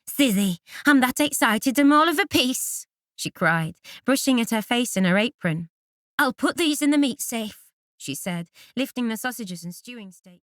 Sissy, I'm that excited I'm all of a piece, she cried, brushing at her face in her apron. I'll put these in the meat safe, she said, lifting the sausages and stewing steak.